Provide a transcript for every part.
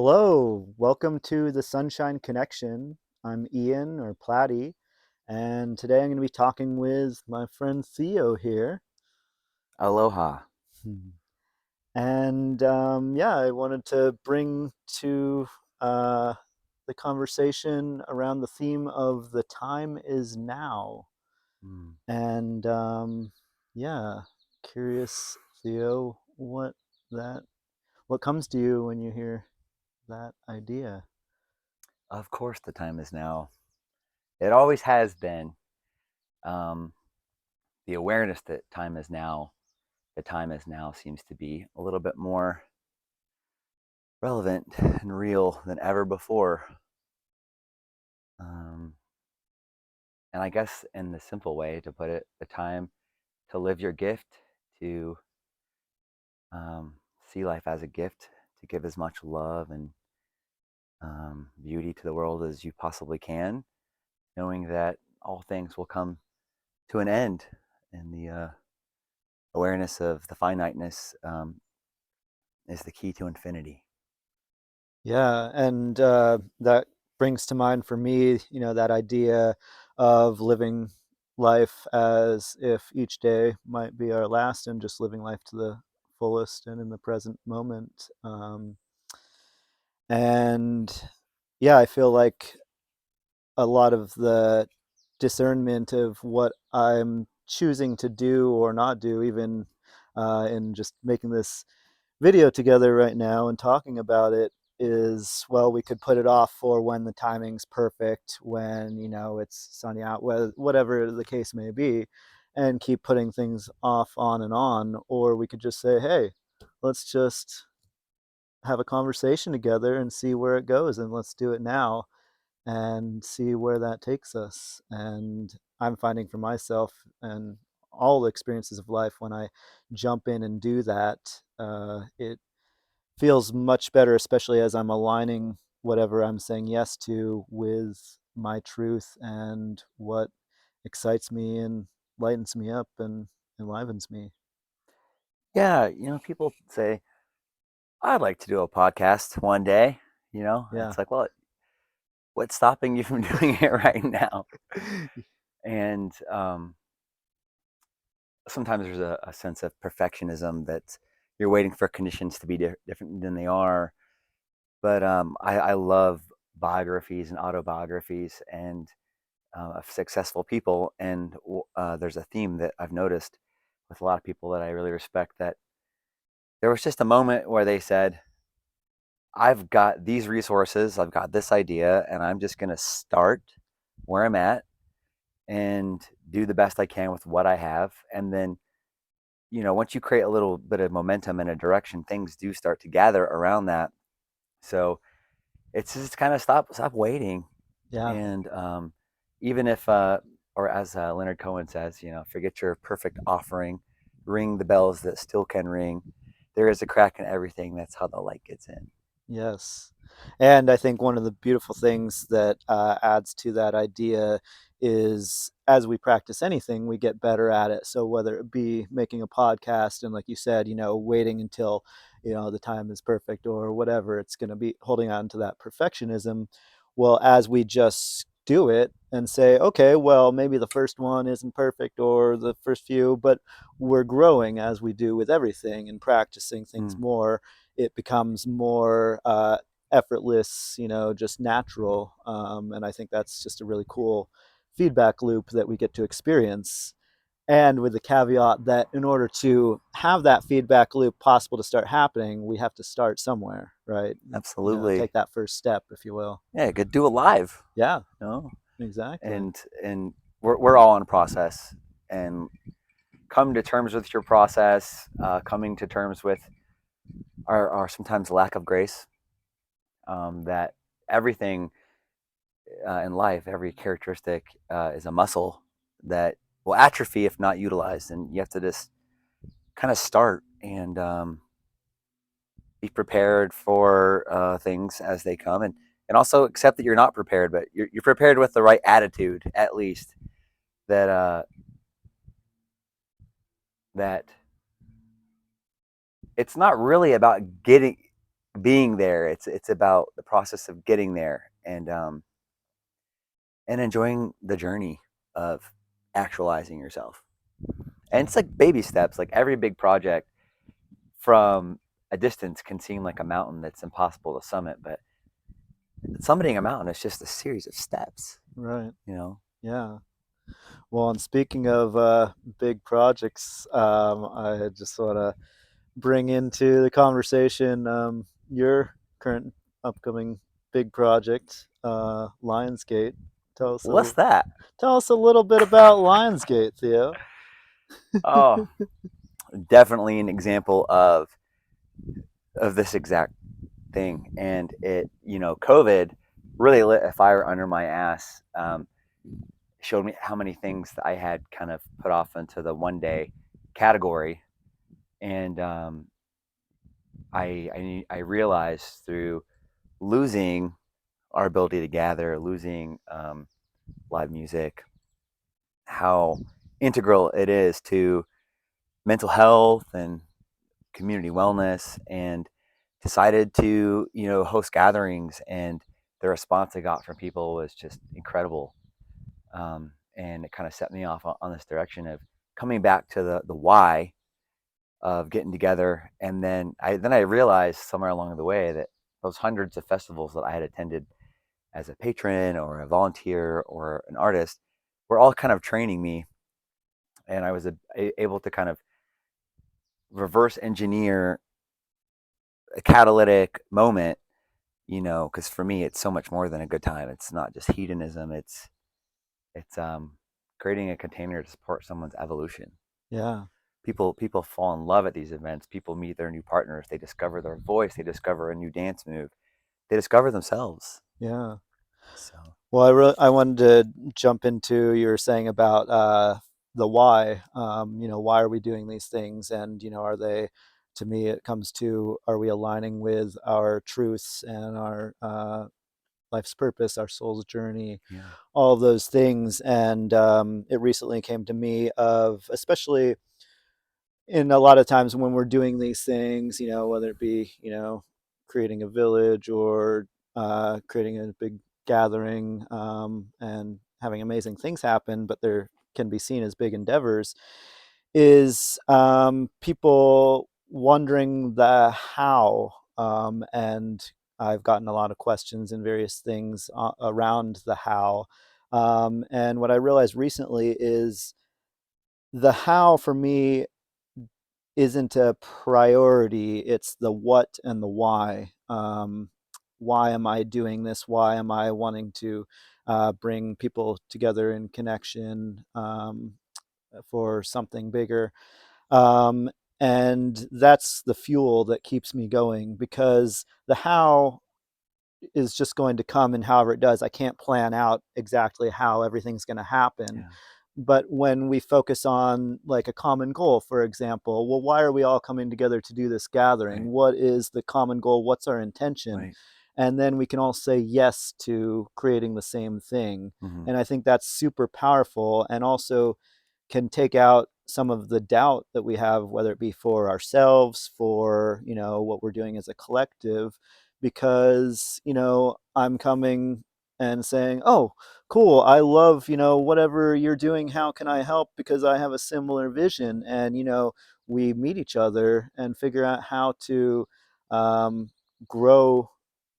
Hello, welcome to the Sunshine Connection. I'm Ian or Platty, and today I'm going to be talking with my friend Theo here. Aloha. Hmm. And yeah, I wanted to bring to uh, the conversation around the theme of the time is now. Mm. And yeah, curious, Theo, that what comes to you when you hear that idea? Of course, the time is now. It always has been. Um, the awareness that the time is now seems to be a little bit more relevant and real than ever before. Um, and I guess, in the simple way to put it, the time to live your gift, to um, see life as a gift, to give as much love and beauty to the world as you possibly can, knowing that all things will come to an end, and the awareness of the finiteness is the key to infinity. Yeah, and that brings to mind for me, that idea of living life as if each day might be our last and just living life to the fullest and in the present moment. And yeah, I feel like a lot of the discernment of what I'm choosing to do or not do, even in just making this video together right now and talking about it is, well, we could put it off for when the timing's perfect, when it's sunny out, whatever the case may be, and keep putting things off on and on. Or we could just say, hey, let's just have a conversation together and see where it goes, and let's do it now and see where that takes us. And I'm finding for myself and all the experiences of life, when I jump in and do that, it feels much better, especially as I'm aligning whatever I'm saying yes to with my truth and what excites me and lightens me up and enlivens me. Yeah, people say, I'd like to do a podcast one day, and Yeah. it's like, well, what's stopping you from doing it right now? And sometimes there's a sense of perfectionism that you're waiting for conditions to be different than they are. But I love biographies and autobiographies and of successful people. And there's a theme that I've noticed with a lot of people that I really respect, that there was just a moment where they said, I've got these resources, I've got this idea, and I'm just going to start where I'm at and do the best I can with what I have. And then, once you create a little bit of momentum and a direction, things do start to gather around that. So it's just kind of stop waiting. Yeah. And even if, or as Leonard Cohen says, forget your perfect offering, ring the bells that still can ring. There is a crack in everything. That's how the light gets in. Yes. And I think one of the beautiful things that adds to that idea is, as we practice anything, we get better at it. So whether it be making a podcast and, like you said, waiting until, the time is perfect or whatever, it's going to be holding on to that perfectionism. Well, as we just do it and say, okay, well, maybe the first one isn't perfect or the first few, but we're growing as we do with everything and practicing things Mm, more, it becomes more effortless, just natural. And I think that's just a really cool feedback loop that we get to experience. And with the caveat that in order to have that feedback loop possible to start happening, we have to start somewhere, right? absolutely. Take that first step, if you will. Yeah, you could do it live, Yeah, you know, exactly. and we're all in process, and come to terms with your process, coming to terms with our sometimes lack of grace, that everything in life, every characteristic is a muscle that will atrophy if not utilized, and you have to just kind of start and be prepared for things as they come, and also accept that you're not prepared, but you're prepared with the right attitude, at least. That that it's not really about being there. It's about the process of getting there, and enjoying the journey of actualizing yourself. And it's like baby steps. Like every big project from a distance can seem like a mountain that's impossible to summit, but summiting a mountain is just a series of steps, Right. you know? Yeah. Well, and speaking of big projects, I just want to bring into the conversation your current upcoming big project, Lionsgate. Tell us What's a that? tell us a little bit about Lionsgate, Theo. Oh, definitely an example of this exact thing. And COVID really lit a fire under my ass. Showed me how many things that I had kind of put off into the one day category, and I realized through losing our ability to gather, losing live music, how integral it is to mental health and community wellness, and decided to host gatherings, and the response I got from people was just incredible. And it kind of set me off on this direction of coming back to the why of getting together. And then I realized somewhere along the way that those hundreds of festivals that I had attended as a patron or a volunteer or an artist were all kind of training me, and I was able to kind of reverse engineer a catalytic moment, because for me it's so much more than a good time. It's not just hedonism. It's creating a container to support someone's evolution. Yeah, People fall in love at these events. People meet their new partners. They discover their voice. They discover a new dance move. They discover themselves. yeah. So Well, I wanted to jump into you were saying about the why. Why are we doing these things, and are they? To me, it comes to, are we aligning with our truths and our life's purpose, our soul's journey, yeah, all of those things. And it recently came to me of, especially in a lot of times when we're doing these things, whether it be, creating a village or creating a big gathering and having amazing things happen, but there can be seen as big endeavors, is people wondering the how. And I've gotten a lot of questions and various things around the how. And what I realized recently is the how for me isn't a priority. It's the what and the why. Why am I doing this? Why am I wanting to bring people together in connection for something bigger? Um, and that's the fuel that keeps me going, because the how is just going to come, and however it does, I can't plan out exactly how everything's going to happen. yeah, But when we focus on like a common goal, for example, well, why are we all coming together to do this gathering? right, What is the common goal? What's our intention? right. And then we can all say yes to creating the same thing. Hmm. And I think that's super powerful, and also can take out some of the doubt that we have, whether it be for ourselves, for what we're doing as a collective. Because I'm coming and saying, oh, cool, I love whatever you're doing, how can I help, because I have a similar vision. And we meet each other and figure out how to um, grow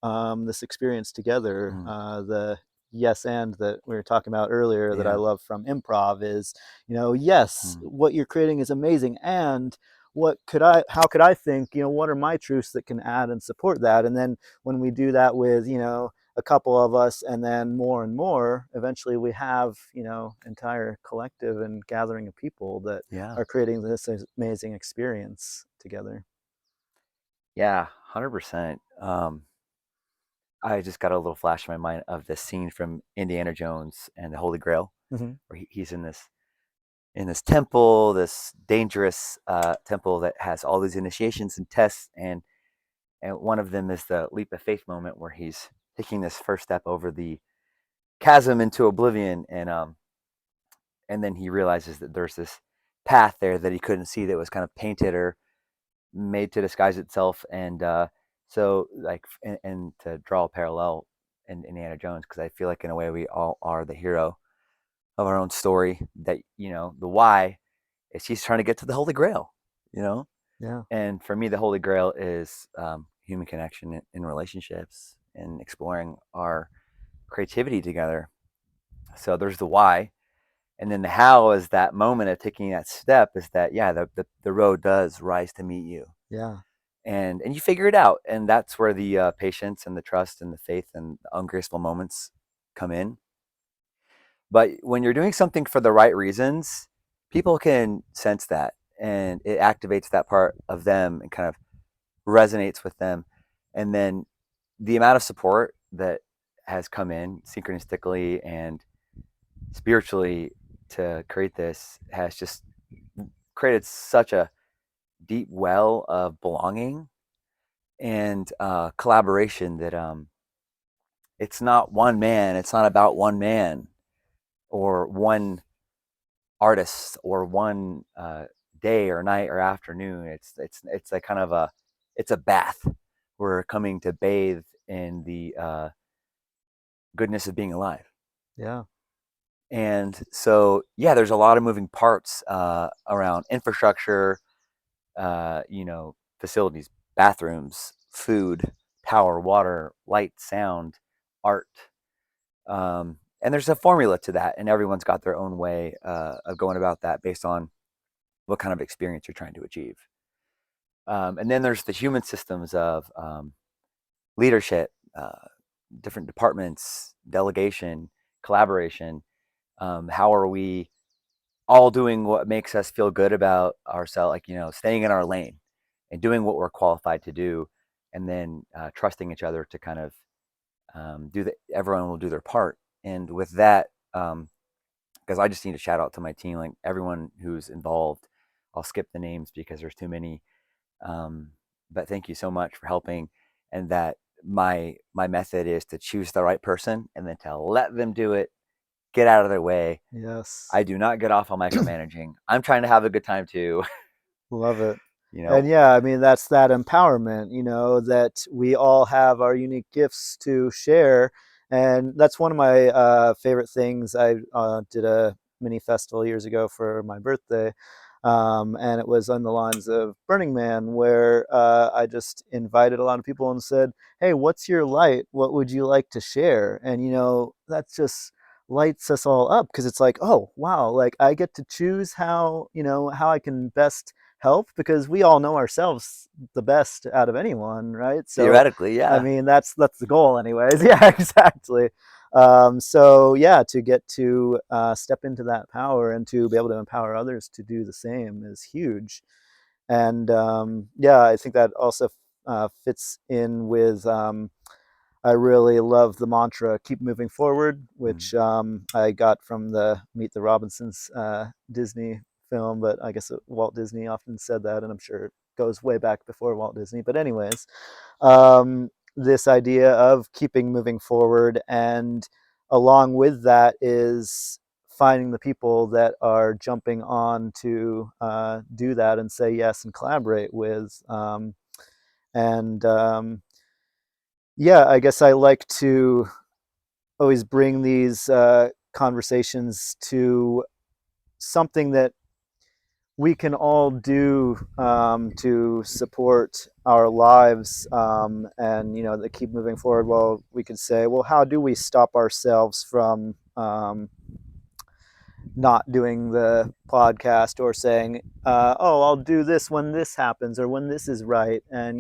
this experience together. Hmm. The yes and that we were talking about earlier that I Yeah. love from improv is, yes, Hmm. what you're creating is amazing, and how could I think, what are my truths that can add and support that? And then when we do that with, a couple of us, and then more and more, eventually we have, entire collective and gathering of people that Yeah. are creating this amazing experience together. Yeah. 100%. I just got a little flash in my mind of this scene from Indiana Jones and the Holy Grail, Mm-hmm. where he's in this temple, this dangerous temple that has all these initiations and tests, and one of them is the leap of faith moment where he's taking this first step over the chasm into oblivion, and then he realizes that there's this path there that he couldn't see that was kind of painted or made to disguise itself, and So like, and to draw a parallel in Indiana Jones, because I feel like in a way we all are the hero of our own story. That the why is he's trying to get to the Holy Grail. You know, Yeah. and for me, the Holy Grail is human connection in relationships and exploring our creativity together. So there's the why, and then the how is that moment of taking that step. Is that, yeah, the road does rise to meet you, Yeah. and you figure it out, and that's where the patience and the trust and the faith and the ungraceful moments come in. But when you're doing something for the right reasons, people can sense that, and it activates that part of them and kind of resonates with them. And then the amount of support that has come in synchronistically and spiritually to create this has just created such a deep well of belonging and collaboration that it's not one man, it's not about one man or one artist or one day or night or afternoon. It's like kind of a bath. We're coming to bathe in the goodness of being alive. Yeah. And so, yeah, there's a lot of moving parts around infrastructure, facilities, bathrooms, food, power, water, light, sound, art. And there's a formula to that, and everyone's got their own way of going about that based on what kind of experience you're trying to achieve. And then there's the human systems of leadership, different departments, delegation, collaboration. How are we all doing what makes us feel good about ourselves, like, staying in our lane and doing what we're qualified to do, and then trusting each other to kind of everyone will do their part. And with that, because I just need to shout out to my team, like everyone who's involved. I'll skip the names because there's too many. Um, but thank you so much for helping. And that my method is to choose the right person and then to let them do it, get out of their way. Yes. I do not get off on micromanaging. I'm trying to have a good time too. Love it. you And know, yeah, I mean, that's that empowerment, that we all have our unique gifts to share. And that's one of my favorite things. I did a mini festival years ago for my birthday. And it was on the lines of Burning Man, where I just invited a lot of people and said, "Hey, what's your light? What would you like to share?" And, that just lights us all up because it's like, oh, wow, like I get to choose how I can best help because we all know ourselves the best out of anyone, right? So, theoretically, I yeah. mean, that's the goal, anyways. Yeah, exactly. So yeah, to get to step into that power and to be able to empower others to do the same is huge. And yeah, I think that also fits in with. I really love the mantra "Keep moving forward," Mm. which I got from the Meet the Robinsons Disney film. But I guess Walt Disney often said that, and I'm sure it goes way back before Walt Disney. But anyways, this idea of keeping moving forward, and along with that is finding the people that are jumping on to do that and say yes and collaborate with. And Yeah, I guess I like to always bring these conversations to something that we can all do to support our lives, and that keep moving forward. Well, we could say, well, how do we stop ourselves from not doing the podcast, or saying, oh, I'll do this when this happens or when this is right? And,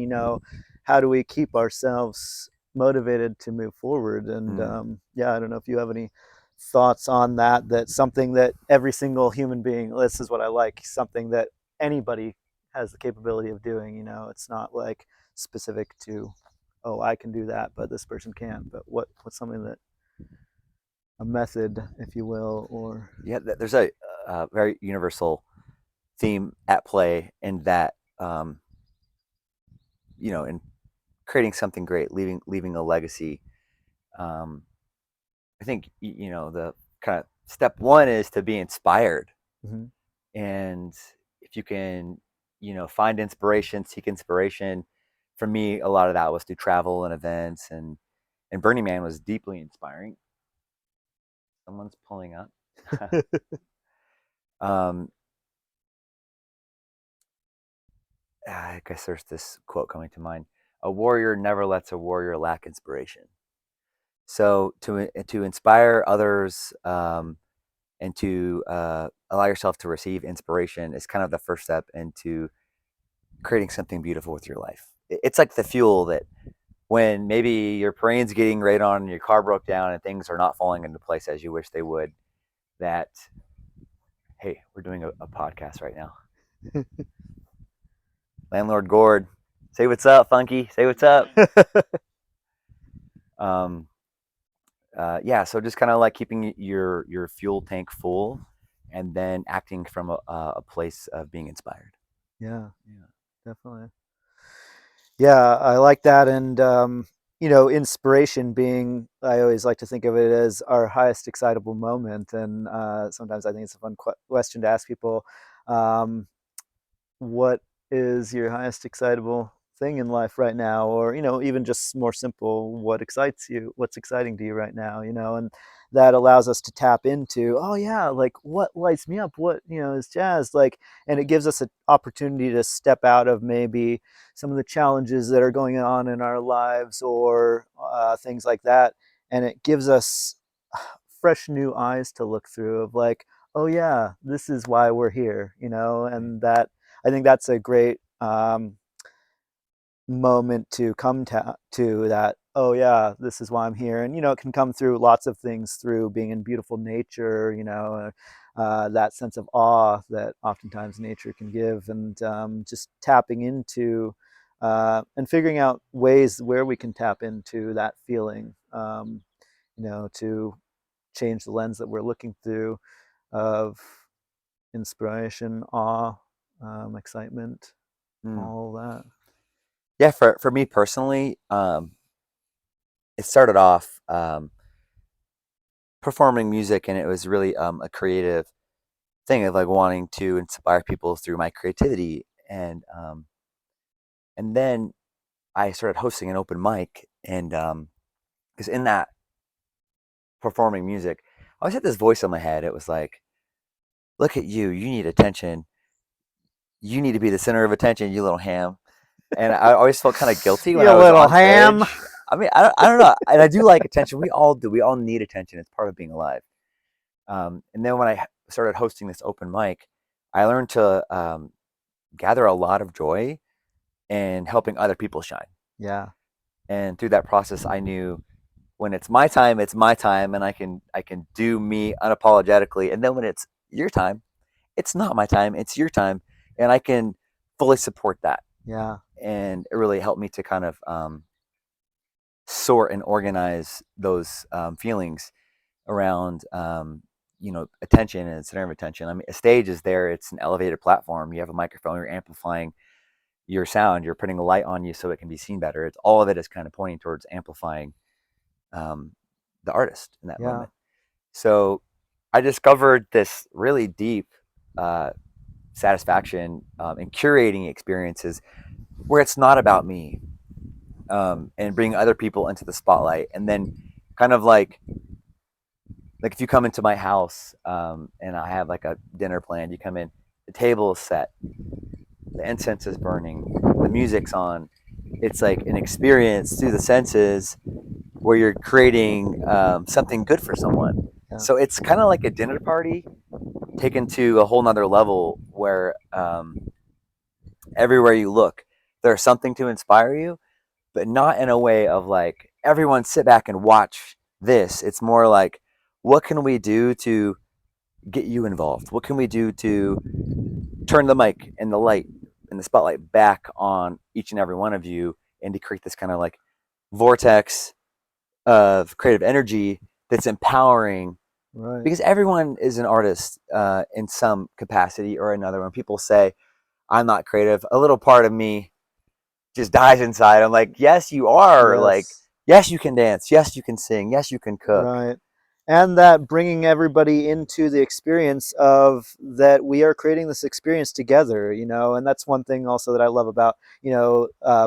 how do we keep ourselves motivated to move forward? And Mm. yeah, I don't know if you have any thoughts on that. That's something that every single human being, this is what I like, something that anybody has the capability of doing. It's not like specific to, oh, I can do that, but this person can't. But what's something that, a method, if you will, or Yeah, there's a very universal theme at play in that, in creating something great, leaving a legacy. Um, I think the kind of step one is to be inspired, Mhm. and if you can, find inspiration, seek inspiration for me, a lot of that was through travel and events, and Burning Man was deeply inspiring. Someone's pulling up. um, I guess there's this quote coming to mind: "A warrior never lets a warrior lack inspiration." So to inspire others, and to allow yourself to receive inspiration is kind of the first step into creating something beautiful with your life. It's like the fuel that when maybe your brain's getting right on, your car broke down, and things are not falling into place as you wish they would. That hey, we're doing a podcast right now. Landlord Gord, say what's up, Funky. Say what's up. Um, yeah, so just kind of like keeping your fuel tank full, and then acting from a place of being inspired. Yeah, Yeah. definitely. Yeah, I like that. And, inspiration being, I always like to think of it as our highest excitable moment. And sometimes I think it's a fun question to ask people. Um, what is your highest excitable thing in life right now? Or, even just more simple, what excites you? What's exciting to you right now? And that allows us to tap into, oh yeah, like what lights me up, what is jazz like. And it gives us an opportunity to step out of maybe some of the challenges that are going on in our lives, or things like that. And it gives us fresh new eyes to look through of like, oh yeah, this is why we're here, Right. and that, I think that's a great moment to come to that, oh yeah, this is why I'm here. And it can come through lots of things, through being in beautiful nature, that sense of awe that oftentimes nature can give. And just tapping into and figuring out ways where we can tap into that feeling, to change the lens that we're looking through, of inspiration, awe, excitement, Mm. all that. Yeah, for me personally, it started off performing music, and it was really a creative thing of like wanting to inspire people through my creativity, and then I started hosting an open mic, and because in that performing music, I always had this voice in my head. It was like, "Look at you! You need attention. You need to be the center of attention, you little ham." And I always felt kind of guilty when You I was little on ham. stage. I mean, I don't know, and I do like attention. We all do. We all need attention. It's part of being alive. And then when I started hosting this open mic, I learned to gather a lot of joy in helping other people shine. Yeah, And through that process, I knew when it's my time, and I can do me unapologetically. And then when it's your time, it's not my time, it's your time, and I can fully support that. yeah, And it really helped me to kind of sort and organize those feelings around attention and center of attention. I mean, a stage is there; it's an elevated platform. You have a microphone. You're amplifying your sound. You're putting a light on you so it can be seen better. It's all of it is kind of pointing towards amplifying um, the artist in that yeah, moment. So I discovered this really deep uh, satisfaction in curating experiences where it's not about me, and bringing other people into the spotlight, and then kind of like if you come into my house, and I have like a dinner planned, you come in, the table is set, the incense is burning, the music's on. It's like an experience through the senses where you're creating something good for someone. yeah, So it's kind of like a dinner party taken to a whole nother level where everywhere you look, there's something to inspire you, but not in a way of like, everyone sit back and watch this. It's more like, what can we do to get you involved? What can we do to turn the mic and the light and the spotlight back on each and every one of you, and to create this kind of like vortex of creative energy that's empowering, right. because everyone is an artist in some capacity or another. When people say I'm not creative, a little part of me just dies inside. I'm like, yes, you are. Like, Yes, yes, you can dance. Yes, you can sing. Yes, you can cook. right. and that bringing everybody into the experience of that we are creating this experience together, and that's one thing also that I love about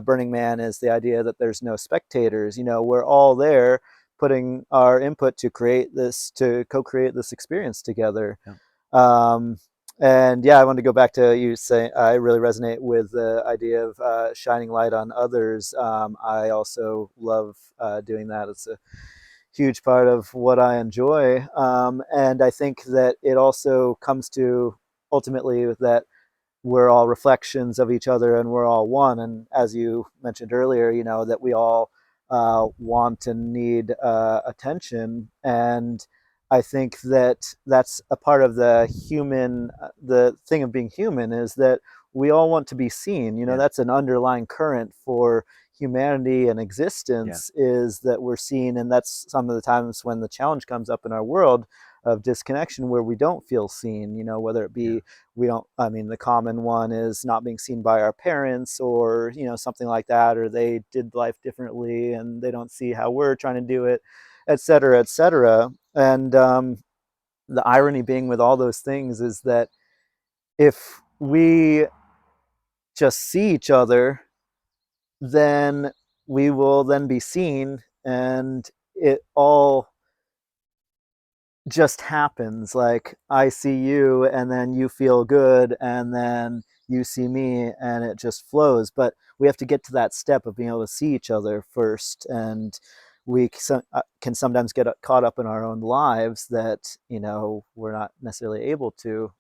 Burning Man is the idea that there's no spectators. We're all there putting our input to co-create this experience together. Yeah. um, and yeah, I wanted to go back to you saying I really resonate with the idea of shining light on others. I also love doing that. It's a huge part of what I enjoy. And I think that it also comes to ultimately that we're all reflections of each other and we're all one. And as you mentioned earlier, that we all want and need attention. And I think that that's a part of the thing of being human is that we all want to be seen. Yeah. That's an underlying current for humanity and Yeah. existence is that we're seen. And that's some of the times when the challenge comes up in our world of disconnection where we don't feel seen, whether it Yeah. be we don't I mean the common one is not being seen by our parents or something like that, or they did life differently and they don't see how we're trying to do it, et cetera, et cetera. And the irony being with all those things is that if we just see each other, then we will then be seen, and it all just happens. Like I see you and then you feel good and then you see me and it just flows. But we have to get to that step of being able to see each other first. And we can sometimes get caught up in our own lives that, we're not necessarily able to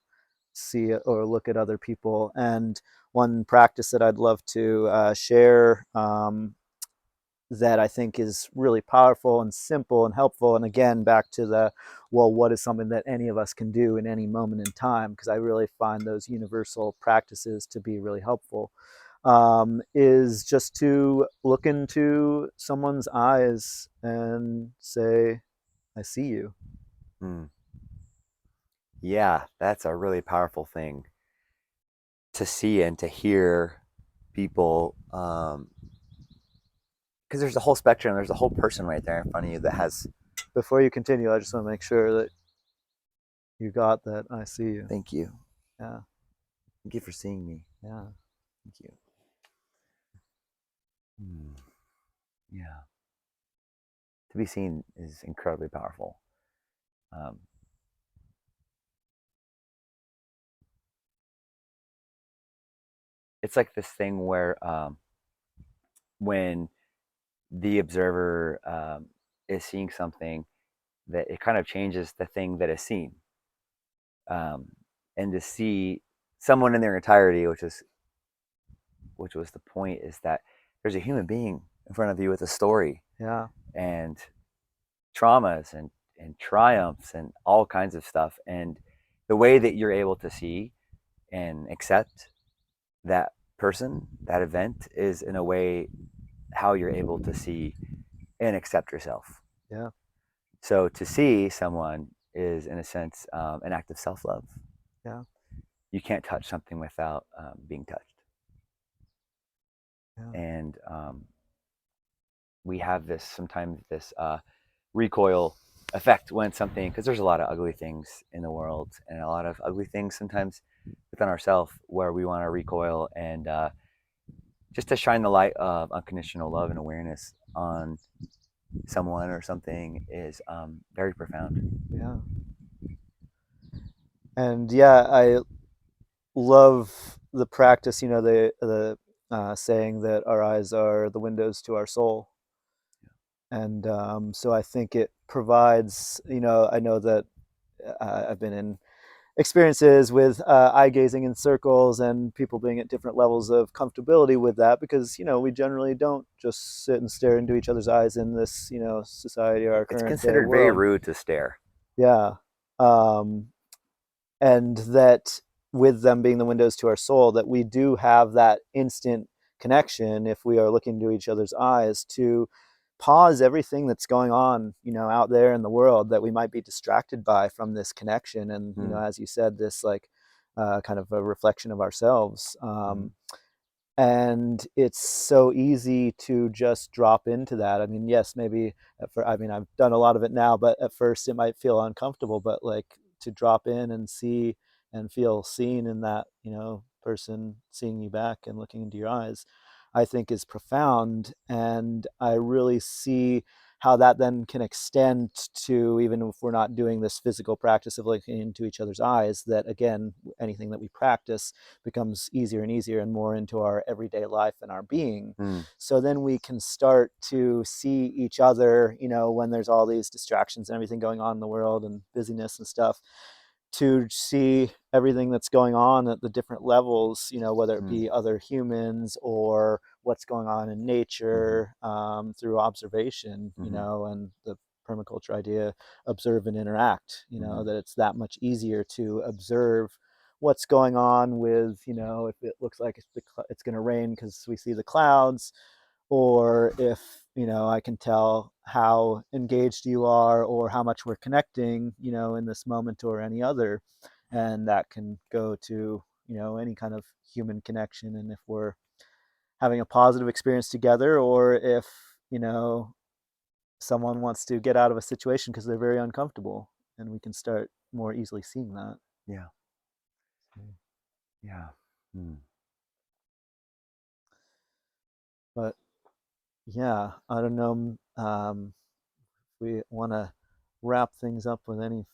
see or look at other people. And one practice that I'd love to share that I think is really powerful and simple and helpful. And again, back to what is something that any of us can do in any moment in time? Because I really find those universal practices to be really helpful. Is just to look into someone's eyes and say, I see you. Mm. Yeah, that's a really powerful thing to see and to hear people, because there's a whole spectrum. There's a whole person right there in front of you that has. Before you continue, I just want to make sure that you got that I see you. Thank you. Yeah, Thank you for seeing me. yeah, Thank you. Mm. Yeah. To be seen is incredibly powerful. Um, it's like this thing where when the observer is seeing something, that it kind of changes the thing that is seen. Um, and to see someone in their entirety, which was the point, is that there's a human being in front of you with a story yeah, and traumas and triumphs and all kinds of stuff. And the way that you're able to see and accept that person, that event, is in a way how you're able to see and accept yourself. yeah, So to see someone is, in a sense, an act of self love. yeah, You can't touch something without being touched. yeah, And we have this sometimes this recoil effect when something, because there's a lot of ugly things in the world and a lot of ugly things sometimes within ourselves where we want to recoil and just to shine the light of unconditional love and awareness on someone or something is very profound. yeah. And yeah, I love the practice, the saying that our eyes are the windows to our soul. And so I think it provides, I know that I've been in experiences with eye gazing in circles and people being at different levels of comfortability with that because, we generally don't just sit and stare into each other's eyes in this, society or our It's current day considered very world. rude to stare. Yeah. Um, and that with them being the windows to our soul, that we do have that instant connection if we are looking into each other's eyes to pause everything that's going on, out there in the world that we might be distracted by from this connection. And, Mm, as you said, this like kind of a reflection of ourselves. mm, and it's so easy to just drop into that. I mean, yes, maybe I mean, I've done a lot of it now, but at first it might feel uncomfortable, but like to drop in and see and feel seen in that, person seeing you back and looking into your eyes, I think is profound. And I really see how that then can extend to, even if we're not doing this physical practice of looking into each other's eyes, that again, anything that we practice becomes easier and easier and more into our everyday life and our being. Mm, So then we can start to see each other, when there's all these distractions and everything going on in the world and busyness and stuff, to see everything that's going on at the different levels, whether it mm, be other humans or what's going on in mm-hmm, nature, through observation, mm-hmm, and the permaculture idea, observe and interact, mm-hmm, that it's that much easier to observe what's going on with, if it looks like it's going to rain because we see the clouds, or if, I can tell how engaged you are or how much we're connecting, in this moment or any other. And that can go to, any kind of human connection. And if we're having a positive experience together, or if, someone wants to get out of a situation because they're very uncomfortable, and we can start more easily seeing that. yeah, yeah. Mm. But yeah, I don't know. We want to wrap things up with any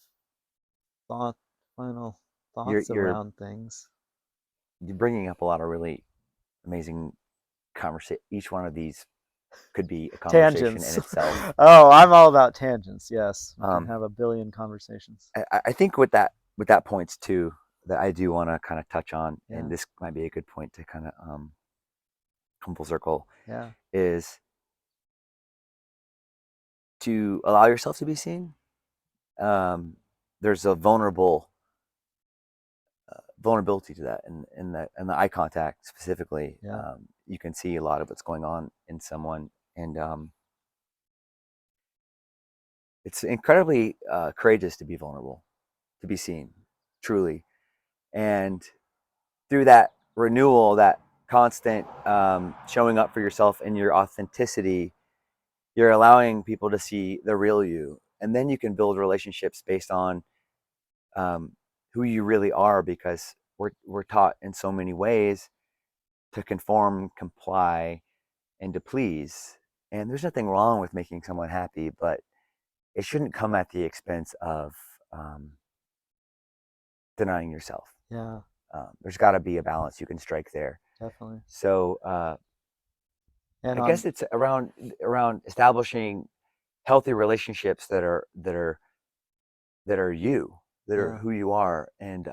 thought, final You're thoughts you're around things. you're bringing up a lot of really amazing conversation. Each one of these could be a conversation in Tangents. itself. Oh, I'm all about tangents. Yes, we can Um, have a billion conversations. I think what that points to that I do want to kind of touch on, and Yeah, this might be a good point to kind of come full circle, yeah, is to allow yourself to be seen. Um, there's a vulnerability to that, and the eye contact specifically. yeah, You can see a lot of what's going on in someone, and it's incredibly courageous to be vulnerable, to be seen, truly, and through that renewal, that constant showing up for yourself and your authenticity, you're allowing people to see the real you, and then you can build relationships based on um, who you really are, because we're taught in so many ways to conform, comply, and to please. And there's nothing wrong with making someone happy, but it shouldn't come at the expense of um, denying yourself. yeah, There's got to be a balance you can strike there. definitely. So And I guess on, it's around establishing healthy relationships that are you, that are yeah, who you are, and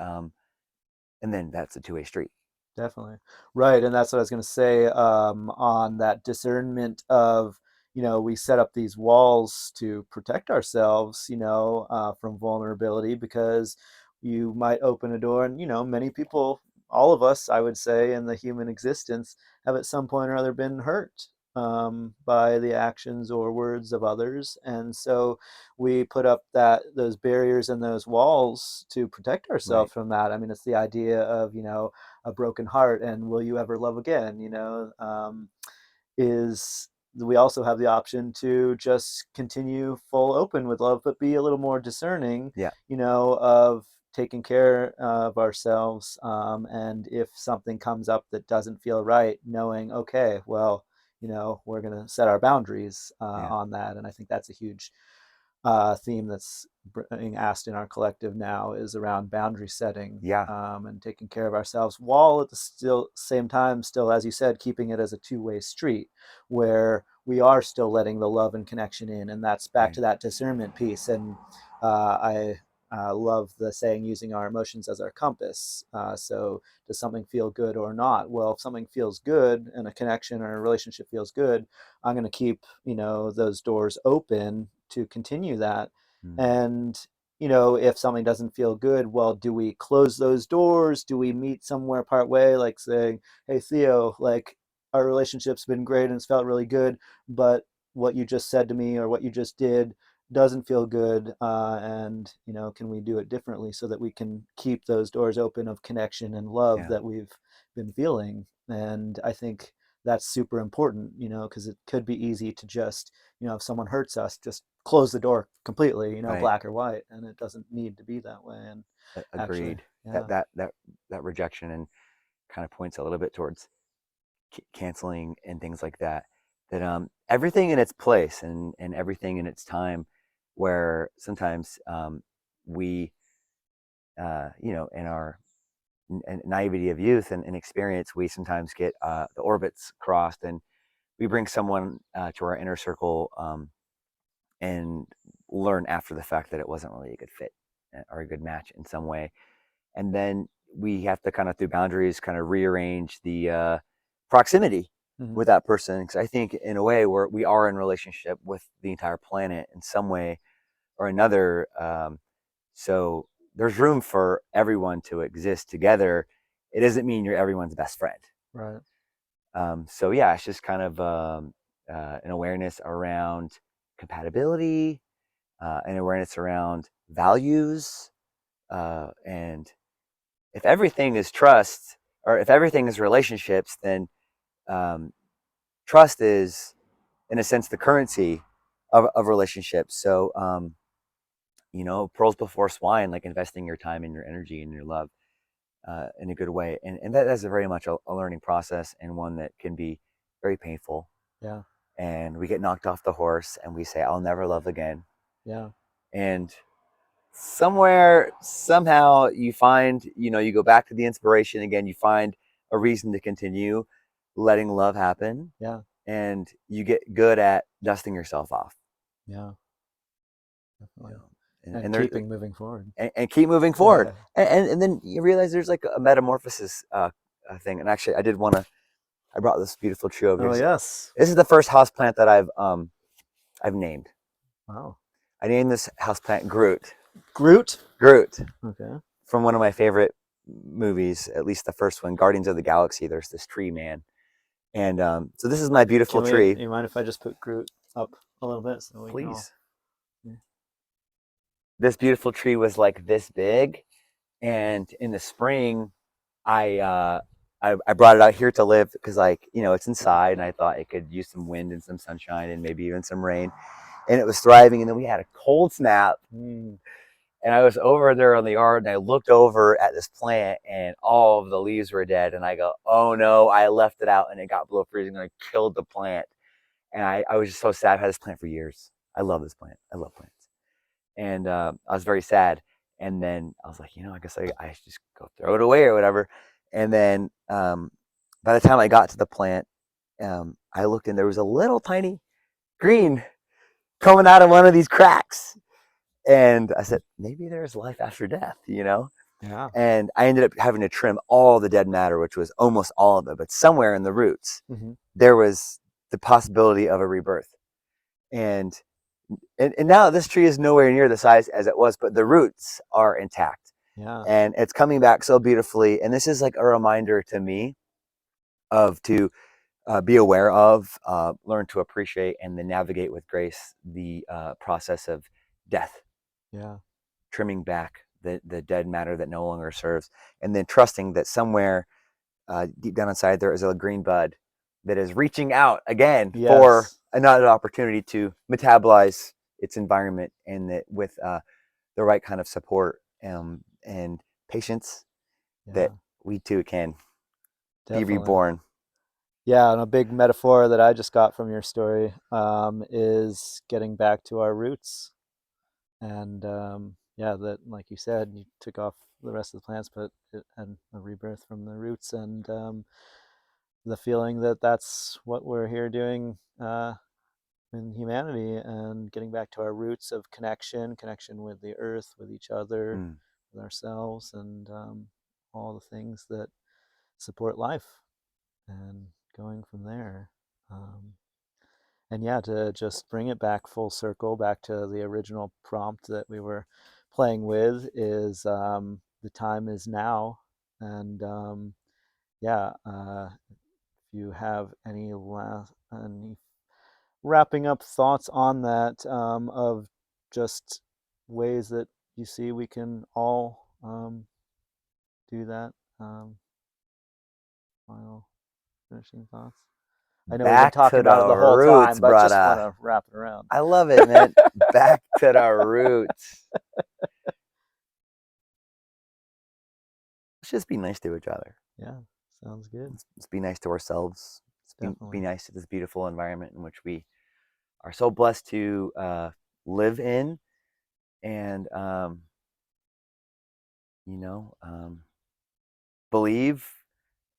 then that's a two-way street. definitely. Right. And that's what I was going to say, on that discernment of, we set up these walls to protect ourselves, from vulnerability, because you might open a door and, many people, all of us, I would say, in the human existence have at some point or other been hurt, by the actions or words of others. And so we put up those barriers and those walls to protect Right. ourselves from that. I mean, it's the idea of, a broken heart and will you ever love again, is we also have the option to just continue full open with love, but be a little more discerning, Yeah. of taking care of ourselves, and if something comes up that doesn't feel right, knowing, okay, well, we're going to set our boundaries, Yeah. on that. And I think that's a huge theme that's being asked in our collective now, is around boundary setting, Yeah. and taking care of ourselves, while at the still same time, still, as you said, keeping it as a two-way street where we are still letting the love and connection in. And that's back Right. to that discernment piece. And I love the saying, using our emotions as our compass. So does something feel good or not? Well, if something feels good and a connection or a relationship feels good, I'm going to keep, those doors open to continue that. Mm. And, if something doesn't feel good, well, do we close those doors? Do we meet somewhere part way, like saying, hey, Theo, like, our relationship's been great and it's felt really good, but what you just said to me or what you just did doesn't feel good, and, can we do it differently so that we can keep those doors open of connection and love Yeah. that we've been feeling? And I think that's super important, because it could be easy to just, if someone hurts us, just close the door completely, Right. black or white, and it doesn't need to be that way. And actually, Agreed. That yeah. that that that rejection and kind of points a little bit towards canceling and things like that. That everything in its place and everything in its time. Where sometimes we in our naivety of youth and experience, we sometimes get the orbits crossed, and we bring someone to our inner circle and learn after the fact that it wasn't really a good fit or a good match in some way. And then we have to kind of, through boundaries, kind of rearrange the proximity Hmm. with that person. Because I think, in a way, we are in relationship with the entire planet in some way or another. So there's room for everyone to exist together. It doesn't mean you're everyone's best friend. Right. So yeah, it's just kind of an awareness around compatibility, an awareness around values, and if everything is trust, or if everything is relationships, then um, trust is, in a sense, the currency of relationships. So pearls before swine, like investing your time and your energy and your love in a good way, and that is very much a learning process, and one that can be very painful. Yeah. And we get knocked off the horse, and we say, "I'll never love again." Yeah. And somewhere, somehow, you find, you go back to the inspiration again. You find a reason to continue letting love happen, Yeah. and you get good at dusting yourself off. Yeah. You Definitely. know, And keeping moving forward. and keep moving forward, and then you realize there's like a metamorphosis thing. And actually, I brought this beautiful tree over Oh, here. yes. This is the first house plant that I've named. Wow. I named this house plant Groot. Groot. Groot, Okay. from one of my favorite movies, at least the first one, Guardians of the Galaxy. There's this tree man, and so this is my beautiful Can we, tree. you mind if I just put Groot up a little bit so we can all. Please. Yeah. This beautiful tree was like this big, and in the spring, I uh, I brought it out here to live because, like, it's inside, and I thought it could use some wind and some sunshine and maybe even some rain, and it was thriving. And then we had a cold snap, Mm, and I was over there in the yard, and I looked over at this plant, and all of the leaves were dead. And I go, "Oh no, I left it out, and it got below freezing, and I killed the plant." And I was just so sad. I've had this plant for years. I love this plant. I love plants. And I was very sad. And then I was like, I guess I should just go throw it away or whatever. And then by the time I got to the plant, I looked, and there was a little tiny green coming out of one of these cracks. And I said, maybe there's life after death. yeah. And I ended up having to trim all the dead matter, which was almost all of it. But somewhere in the roots, Hmm. there was the possibility of a rebirth. And and now this tree is nowhere near the size as it was, but the roots are intact, Yeah. and it's coming back so beautifully. And this is like a reminder to me of to be aware of, learn to appreciate, and then navigate with grace the process of death, Yeah. trimming back the dead matter that no longer serves, and then trusting that somewhere deep down inside there is a green bud that is reaching out again for Yes. another opportunity to metabolize its environment, and that with the right kind of support and patience, that Yeah. we too can be Definitely. reborn. Yeah, and a big metaphor that I just got from your story is getting back to our roots. And yeah, that, like you said, you took off the rest of the plants, but it had a rebirth from the roots, and the feeling that that's what we're here doing in humanity, and getting back to our roots of connection with the earth, with each other, Mm. with ourselves, and all the things that support life, and going from there. Um, and yeah, to just bring it back full circle, back to the original prompt that we were playing with, is the time is now. And yeah, if you have any wrapping up thoughts on that, of just ways that you see we can all do that. Final. finishing thoughts? I know we've been Back talking to about the it the whole roots, time, but just want brother. to wrap it around. I love it, man. Back to the roots. Let's just be nice to each other. Yeah, sounds good. Let's be nice to ourselves. Be Definitely. nice to this beautiful environment in which we are so blessed to live in, and you know, believe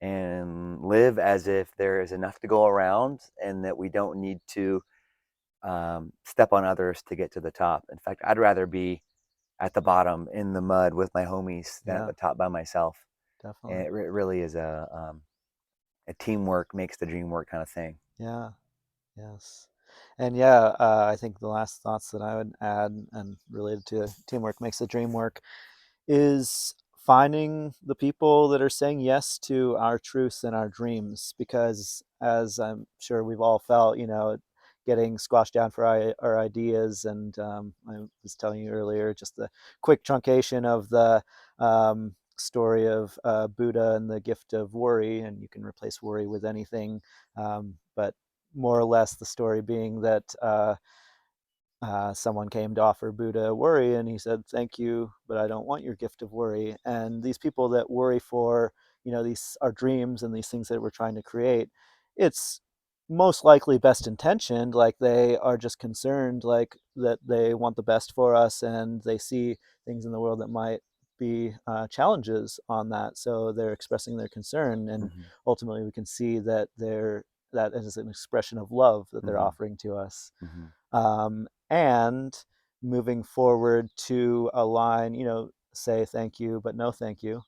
and live as if there is enough to go around, and that we don't need to step on others to get to the top. In fact, I'd rather be at the bottom in the mud with my homies than at Yeah, the top by myself. And definitely. it really is a teamwork makes the dream work kind of thing. Yeah, yes. And yeah, I think the last thoughts that I would add and related to teamwork makes the dream work is finding the people that are saying yes to our truths and our dreams. Because as I'm sure we've all felt, getting squashed down for our ideas. And I was telling you earlier, just the quick truncation of the story of Buddha and the gift of worry, and you can replace worry with anything. But more or less, the story being that someone came to offer Buddha worry, and he said, "Thank you, but I don't want your gift of worry." And these people that worry for, these our dreams and these things that we're trying to create, it's most likely best intentioned. Like they are just concerned, like that they want the best for us, and they see things in the world that might be challenges on that. So they're expressing their concern, and Hmm. ultimately we can see that that is an expression of love that they're Hmm. offering to us. Hmm. And moving forward to align, say thank you, but no thank you.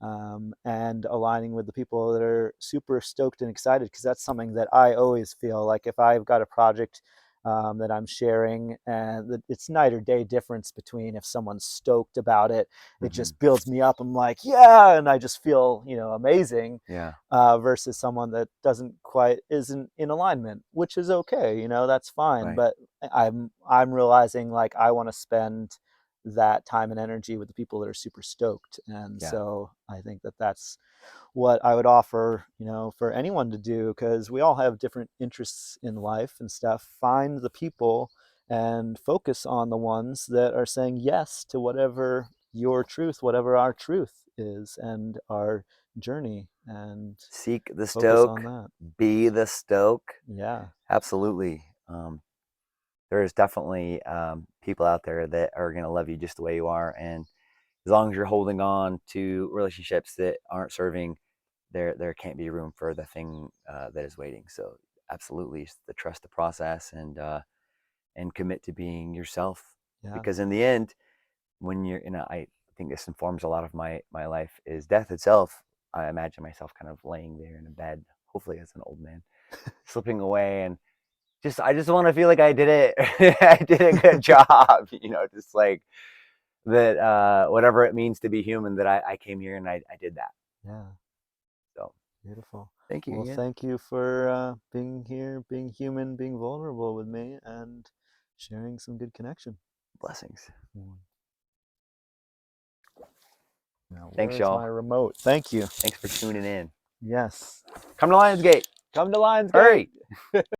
And aligning with the people that are super stoked and excited, because that's something that I always feel like if I've got a project that I'm sharing, and it's night or day difference between if someone's stoked about it, it Hmm. just builds me up. I'm like, yeah, and I just feel, amazing, Yeah. versus someone that doesn't quite isn't in alignment, which is okay, that's fine. Right. But I'm realizing like I want to spend that time and energy with the people that are super stoked, and Yeah. so I think that that's what I would offer, for anyone to do, because we all have different interests in life and stuff. Find the people and focus on the ones that are saying yes to whatever your truth, whatever our truth is, and our journey, and Seek the focus on stoke. that. Be the stoke. Yeah, Absolutely. There's definitely people out there that are going to love you just the way you are, and as long as you're holding on to relationships that aren't serving, there can't be room for the thing that is waiting. So absolutely, the trust the process, and commit to being yourself, yeah, because in the end, when you're I think this informs a lot of my life, is death itself. I imagine myself kind of laying there in a bed, hopefully as an old man, slipping away, and I just want to feel like I did it. I did a good job, just like that. Whatever it means to be human, that I came here and I did that. yeah. So Beautiful. thank you Well, again. thank you for being here, being human, being vulnerable with me, and sharing some good connection. Blessings. Mm. Now, Thanks, where's my y'all. remote? Thank you. Thanks for tuning in. Yes. Come to Lionsgate. Come to Lionsgate. Hurry.